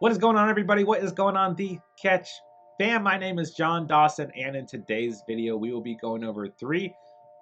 What is going on, everybody? What is going on, the Catch fam? My name is John Dawson, and in today's video, we will be going over 3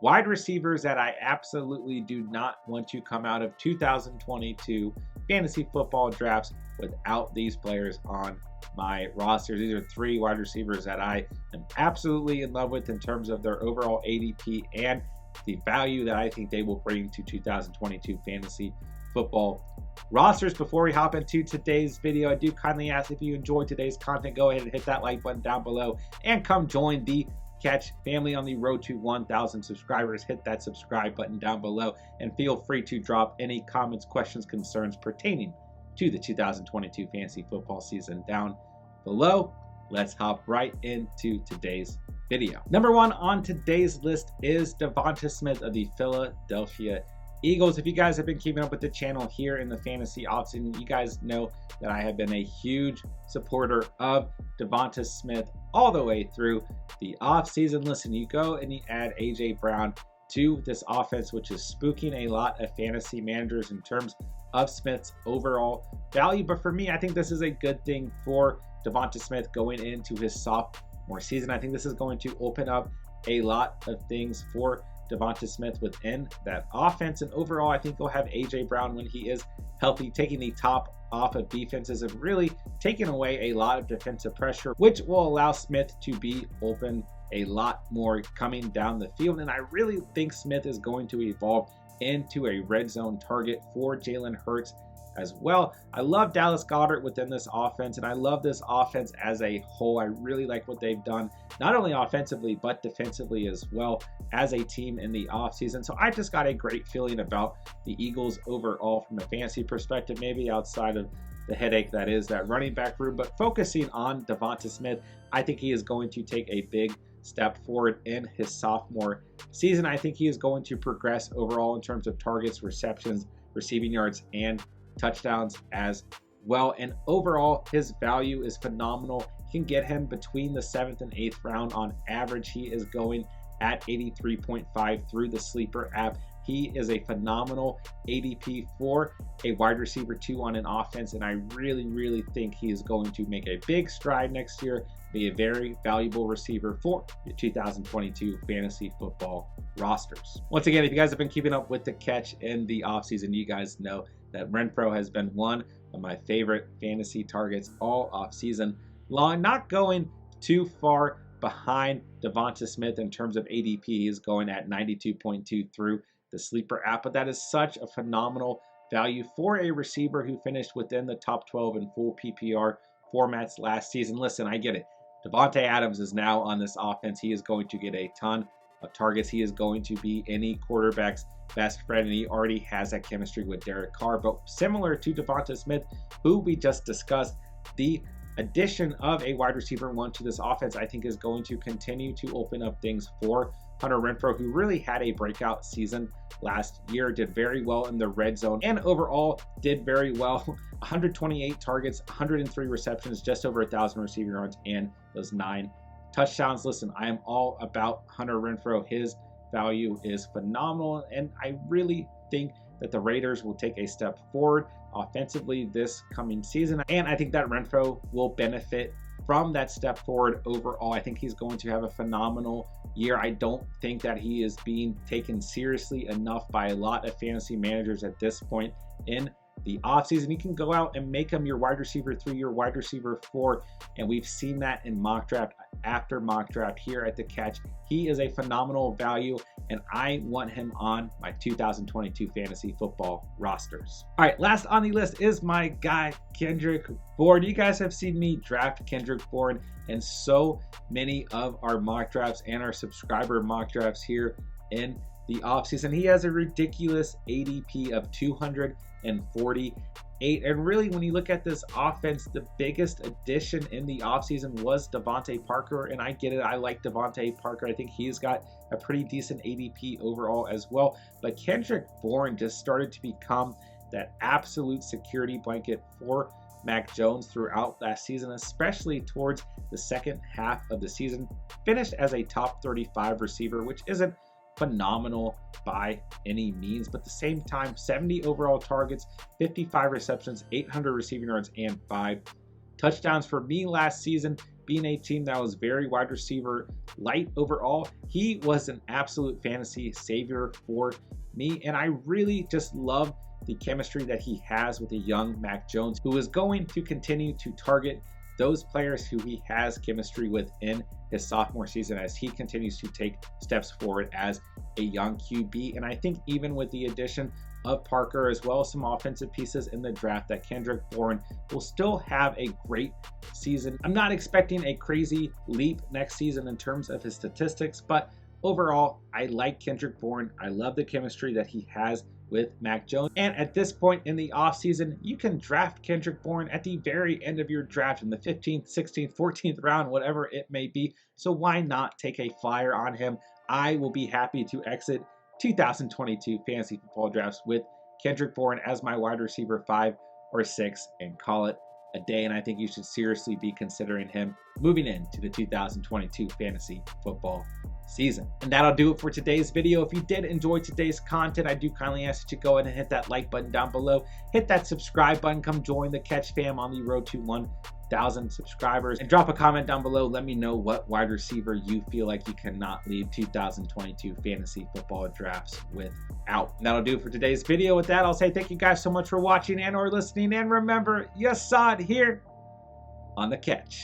wide receivers that I absolutely do not want to come out of 2022 fantasy football drafts without these players on my rosters. These are 3 wide receivers that I am absolutely in love with in terms of their overall ADP and the value that I think they will bring to 2022 fantasy football rosters. Before we hop into today's video, I do kindly ask, if you enjoyed today's content, go ahead and hit that like button down below and come join the Catch family on the road to 1,000 subscribers. Hit that subscribe button down below and feel free to drop any comments, questions, concerns pertaining to the 2022 fantasy football season down below. Let's hop right into today's video. Number 1 on today's list is Devonta Smith of the Philadelphia Eagles. If you guys have been keeping up with the channel here in the fantasy offseason, you guys know that I have been a huge supporter of Devonta Smith all the way through the offseason. Listen, you go and you add AJ Brown to this offense, which is spooking a lot of fantasy managers in terms of Smith's overall value. But for me, I think this is a good thing for Devonta Smith going into his sophomore season. I think this is going to open up a lot of things for Devonta Smith within that offense, and overall I think he'll have AJ Brown, when he is healthy, taking the top off of defenses and really taking away a lot of defensive pressure, which will allow Smith to be open a lot more coming down the field. And I really think Smith is going to evolve into a red zone target for Jalen Hurts as well. I love Dallas Goedert within this offense, and I love this offense as a whole. I really like what they've done, not only offensively, but defensively as well as a team in the offseason. So I just got a great feeling about the Eagles overall from a fantasy perspective, maybe outside of the headache that is that running back room. But focusing on Devonta Smith, I think he is going to take a big step forward in his sophomore season. I think he is going to progress overall in terms of targets, receptions, receiving yards, and touchdowns as well. And overall, his value is phenomenal. You can get him between the 7th and 8th round on average. He is going at 83.5 through the Sleeper app. He is a phenomenal ADP for a wide receiver 2 on an offense, and I really think he is going to make a big stride next year, be a very valuable receiver for your 2022 fantasy football rosters. Once again, if you guys have been keeping up with the Catch in the offseason, you guys know that Renfrow has been one of my favorite fantasy targets all offseason long, not going too far behind Devonta Smith in terms of ADP. He is going at 92.2 through the Sleeper app, but that is such a phenomenal value for a receiver who finished within the top 12 in full PPR formats last season. Listen, I get it. Davante Adams is now on this offense. He is going to get a ton of targets. He is going to be any quarterback's best friend, and he already has that chemistry with Derek Carr. But similar to Devonta Smith, who we just discussed, the addition of a wide receiver 1 to this offense, I think, is going to continue to open up things for Hunter Renfrow, who really had a breakout season last year, did very well in the red zone, and overall did very well. 128 targets, 103 receptions, just over 1,000 receiving yards, and those 9 touchdowns. Listen, I am all about Hunter Renfrow. His value is phenomenal, and I really think that the Raiders will take a step forward offensively this coming season, and I think that Renfrow will benefit from that step forward overall. I think he's going to have a phenomenal year. I don't think that he is being taken seriously enough by a lot of fantasy managers at this point in the offseason. You can go out and make him your wide receiver 3, your wide receiver 4, and we've seen that in mock draft after mock draft here at the Catch. He is a phenomenal value, and I want him on my 2022 fantasy football rosters. All right, last on the list is my guy Kendrick Bourne. You guys have seen me draft Kendrick Bourne in so many of our mock drafts and our subscriber mock drafts here in the offseason. He has a ridiculous ADP of 248. And really, when you look at this offense, the biggest addition in the offseason was Devontae Parker. And I get it. I like Devontae Parker. I think he's got a pretty decent ADP overall as well. But Kendrick Bourne just started to become that absolute security blanket for Mac Jones throughout last season, especially towards the second half of the season. Finished as a top 35 receiver, which isn't phenomenal by any means, but at the same time, 70 overall targets, 55 receptions, 800 receiving yards, and 5 touchdowns for me last season. Being a team that was very wide receiver light overall, he was an absolute fantasy savior for me, and I really just love the chemistry that he has with a young Mac Jones, who is going to continue to target those players who he has chemistry with in his sophomore season as he continues to take steps forward as a young QB. And I think even with the addition of Parker, as well as some offensive pieces in the draft, that Kendrick Bourne will still have a great season. I'm not expecting a crazy leap next season in terms of his statistics, but overall, I like Kendrick Bourne. I love the chemistry that he has with Mac Jones. And at this point in the offseason, you can draft Kendrick Bourne at the very end of your draft in the 15th, 16th, 14th round, whatever it may be. So why not take a flyer on him? I will be happy to exit 2022 fantasy football drafts with Kendrick Bourne as my wide receiver 5 or 6 and call it a day. And I think you should seriously be considering him moving into the 2022 fantasy football season. And that'll do it for today's video. If you did enjoy today's content, I do kindly ask that you go ahead and hit that like button down below, hit that subscribe button, come join the Catch fam on the road to 1,000 subscribers, and drop a comment down below. Let me know what wide receiver you feel like you cannot leave 2022 fantasy football drafts without. And that'll do it for today's video. With that, I'll say thank you guys so much for watching and or listening, and remember, you saw it here on the Catch.